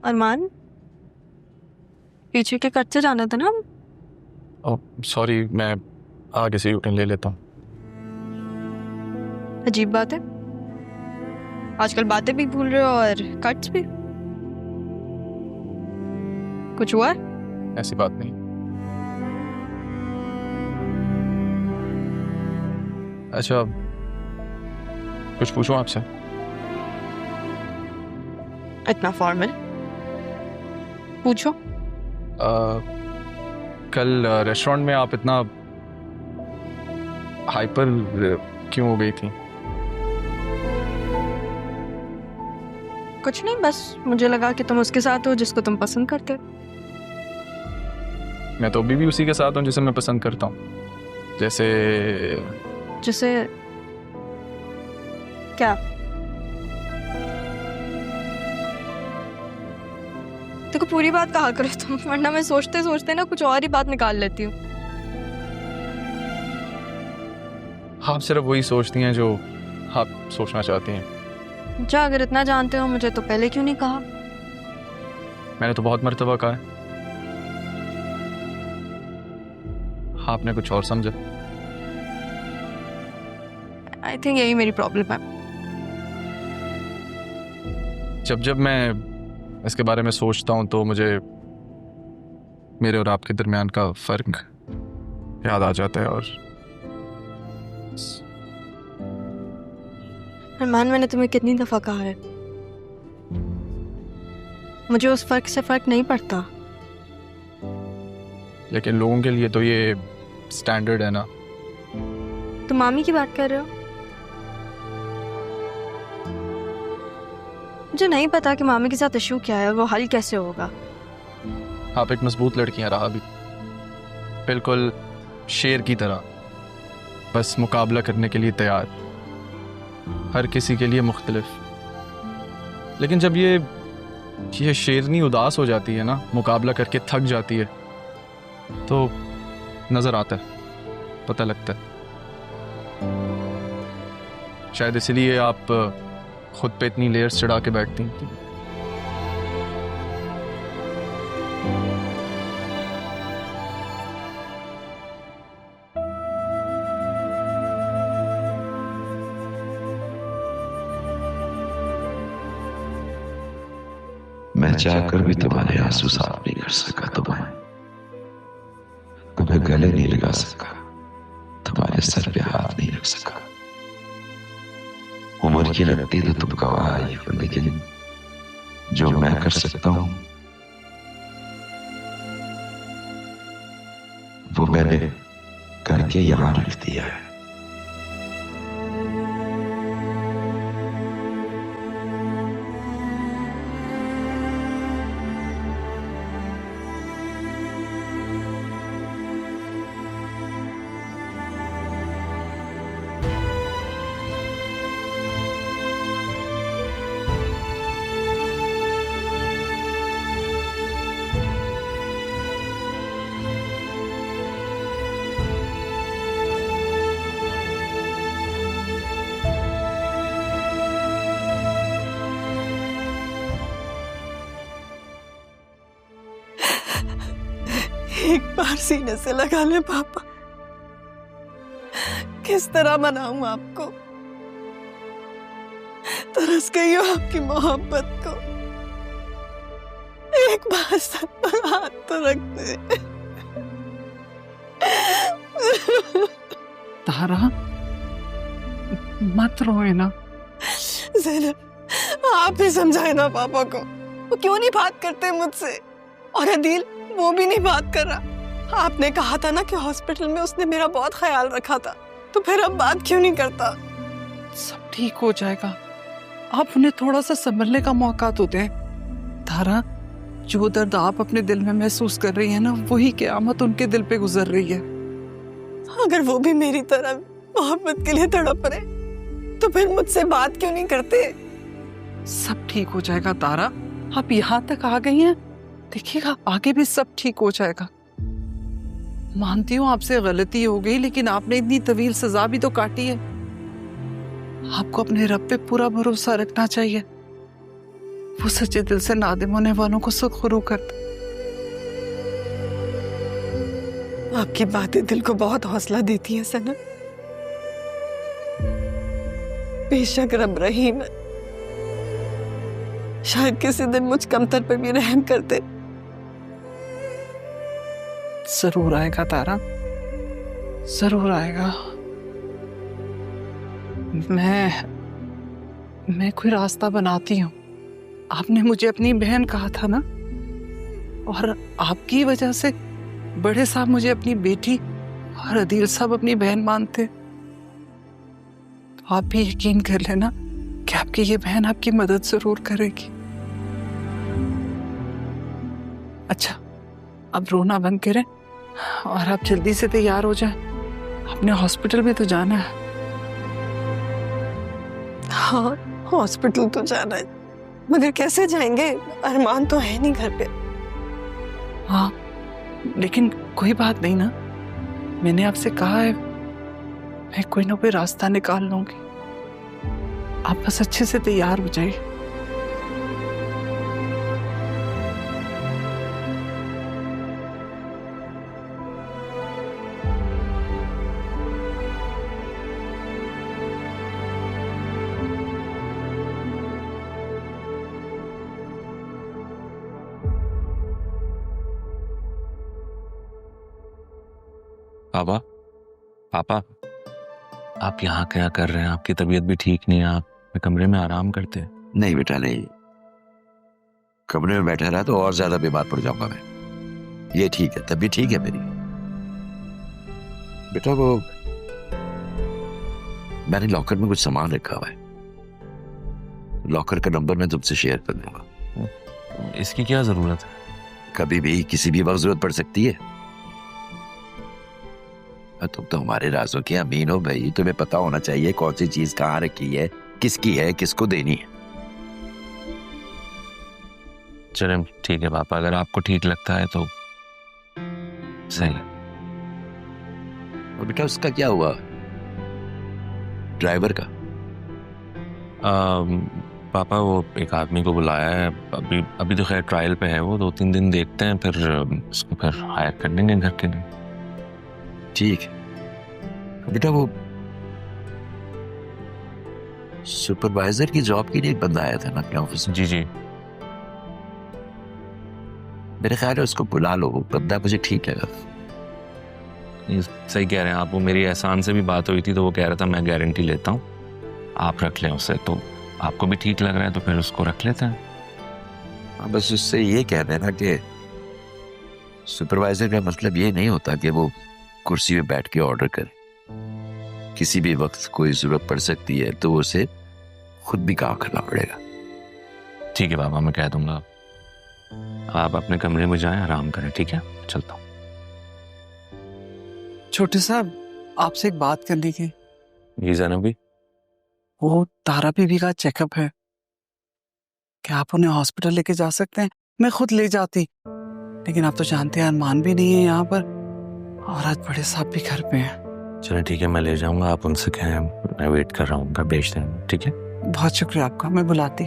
अरमान, पीछे के कट से जाना था ना। ओह सॉरी, मैं आगे से यूटर्न ले लेता हूँ। अजीब बात है, आजकल बातें भी भूल रहे हो और कट्स भी। कुछ हुआ? ऐसी बात नहीं। अच्छा, कुछ पूछूं आपसे? इतना फॉर्मल? पूछो। कल रेस्टोरेंट में आप इतना हाइपर क्यों हो गई थी? कुछ नहीं, बस मुझे लगा कि तुम उसके साथ हो जिसको तुम पसंद करते हो। मैं तो अभी भी उसी के साथ हूँ जिसे मैं पसंद करता हूँ। जैसे क्या? देखो, पूरी बात कहा करो तुम, वरना मैं सोचते सोचते ना कुछ और ही बात निकाल लेती हूँ। आप सिर्फ वही सोचती हैं जो आप सोचना चाहती हैं। अच्छा, अगर इतना जानते हो मुझे तो पहले क्यों नहीं कहा? मैंने तो बहुत मर्तबा कहा है, आपने कुछ और समझा। आई थिंक यही मेरी प्रॉब्लम है। जब जब मैं इसके बारे में सोचता हूँ तो मुझे मेरे और आपके दरमियान का फर्क याद आ जाता है। और अरमान, मैंने तुम्हें कितनी दफा कहा है, मुझे उस फर्क से फर्क नहीं पड़ता। लेकिन लोगों के लिए तो ये स्टैंडर्ड है ना। तुम मामी की बात कर रहे हो? मुझे नहीं पता कि मामी के साथ इशू क्या है, वो हल कैसे होगा। आप एक मजबूत लड़की हैं रहा भी, बिल्कुल शेर की तरह, बस मुकाबला करने के लिए तैयार, हर किसी के लिए मुख्तलिफ। लेकिन जब ये शेरनी उदास हो जाती है ना, मुकाबला करके थक जाती है, तो नजर आता है, पता लगता है। शायद इसलिए आप खुद पे इतनी लेयर्स चढ़ा के बैठती हैं। मैं चाहकर भी तुम्हारे आंसू साफ नहीं कर सका, तुम्हें गले नहीं लगा सका, तुम्हारे सर पे हाथ नहीं रख सका। उम्र की लगती तो तुम गवाह आई हो, लेकिन जो मैं कर सकता हूं वो मैंने करके यहां रख दिया है। एक बार सीने से लगा ले पापा, किस तरह मनाऊं आपको? तरस गई हो आपकी मोहब्बत को। एक बार सर पर हाथ तो रख दे। तारा, मत रोए ना। ज़ैनब, आप ही समझाए ना पापा को, वो क्यों नहीं बात करते मुझसे? और अदील, वो भी नहीं बात कर रहा। आपने कहा था ना कि हॉस्पिटल में उसने मेरा बहुत ख्याल रखा था, तो फिर अब बात क्यों नहीं करता? सब ठीक हो जाएगा, आप उन्हें थोड़ा सा संभलने का मौका तो दें। तारा, जो दर्द आप अपने दिल में महसूस कर रही है ना, वही क़यामत उनके दिल पे गुजर रही है। अगर वो भी मेरी तरह मोहब्बत के लिए तड़प रहे, तो फिर मुझसे बात क्यों नहीं करते? सब ठीक हो जाएगा तारा, आप यहाँ तक आ गई हैं, देखिएगा आगे भी सब ठीक हो जाएगा। मानती हूँ आपसे गलती हो गई, लेकिन आपने इतनी तवील सजा भी तो काटी है। आपको अपने रब पे पूरा भरोसा रखना चाहिए। वो सच्चे दिल से नादिम होने वालों को सुरखुरू करता। आपकी बातें दिल को बहुत हौसला देती हैं सनम। बेशक रब रहीम है, शायद किसी दिन मुझ कमतर पर भी रहम कर दे। जरूर आएगा तारा, जरूर आएगा। मैं कोई रास्ता बनाती हूँ। आपने मुझे अपनी बहन कहा था ना, और आपकी वजह से बड़े साहब मुझे अपनी बेटी और अदील साहब अपनी बहन मानते। तो आप भी यकीन कर लेना कि आपकी ये बहन आपकी मदद जरूर करेगी। अच्छा, अब रोना बंद करें और आप जल्दी से तैयार हो जाएं। आपने हॉस्पिटल भी तो जाना है। हाँ, हॉस्पिटल तो जाना है, मगर कैसे जाएंगे? अरमान तो है नहीं घर पे। हाँ, लेकिन कोई बात नहीं ना, मैंने आपसे कहा है मैं कोई ना कोई रास्ता निकाल लूंगी। आप बस अच्छे से तैयार हो जाइए। पापा, पापा, आप यहाँ क्या कर रहे हैं? आपकी तबीयत भी ठीक नहीं है, आप कमरे में आराम करते हैं। नहीं बेटा नहीं, कमरे में बैठा रहा तो और ज्यादा बीमार पड़ जाऊंगा मैं। ये ठीक है, तबीयत ठीक है मेरी। बेटा वो मैंने लॉकर में कुछ सामान रखा हुआ है, लॉकर का नंबर मैं तुमसे शेयर कर दूंगा। इसकी क्या जरूरत है? कभी भी किसी भी वक्त जरूरत पड़ सकती है। तुम तो हमारे राजों के अमीन हो भाई, तुम्हें पता होना चाहिए कौन सी चीज कहाँ रखी है, किसकी है, किसको देनी है। चलें ठीक है पापा, अगर आपको ठीक लगता है तो सही है। और बेटा उसका क्या हुआ, ड्राइवर का? पापा वो एक आदमी को बुलाया है, अभी तो खैर ट्रायल पे है वो, 2-3 दिन देखते हैं, फिर उसको फिर हायर कर देंगे घर के लिए। ठीक है बेटा, वो सुपरवाइजर की जॉब के लिए एक बंदा आया था ना अपने ऑफिस में। जी जी, मेरे ख्याल है उसको बुला लो, वो बंदा मुझे ठीक लगा। ये सही कह रहे हैं आप। वो मेरी एहसान से भी बात हुई थी तो वो कह रहा था मैं गारंटी लेता हूँ, आप रख लें उसे। तो आपको भी ठीक लग रहा है तो फिर उसको रख लेते हैं। हाँ, बस उससे ये कह देना कि सुपरवाइजर का मतलब ये नहीं होता कि वो कुर्सी पे बैठ के ऑर्डर करे। किसी भी वक्त कोई जरूरत पड़ सकती है तो उसे खुद भी काम करना पड़ेगा। ठीक है बाबा, मैं कह दूंगा। आप अपने कमरे में जाएं, आराम करें। ठीक है, चलता हूँ। छोटे साहब, आपसे एक बात करनी थी। जी ज़ैनबी। वो तारा बीबी का चेकअप है, क्या आप उन्हें हॉस्पिटल लेके जा सकते हैं? मैं खुद ले जाती, लेकिन आप तो जानते हैं अरमान भी नहीं है यहाँ पर, और आज बड़े साहब भी घर पे हैं। चलो ठीक है, मैं ले जाऊंगा। आप उनसे कहें मैं वेट कर रहा हूँ, उनका भेज दें। ठीक है, बहुत शुक्रिया आपका, मैं बुलाती।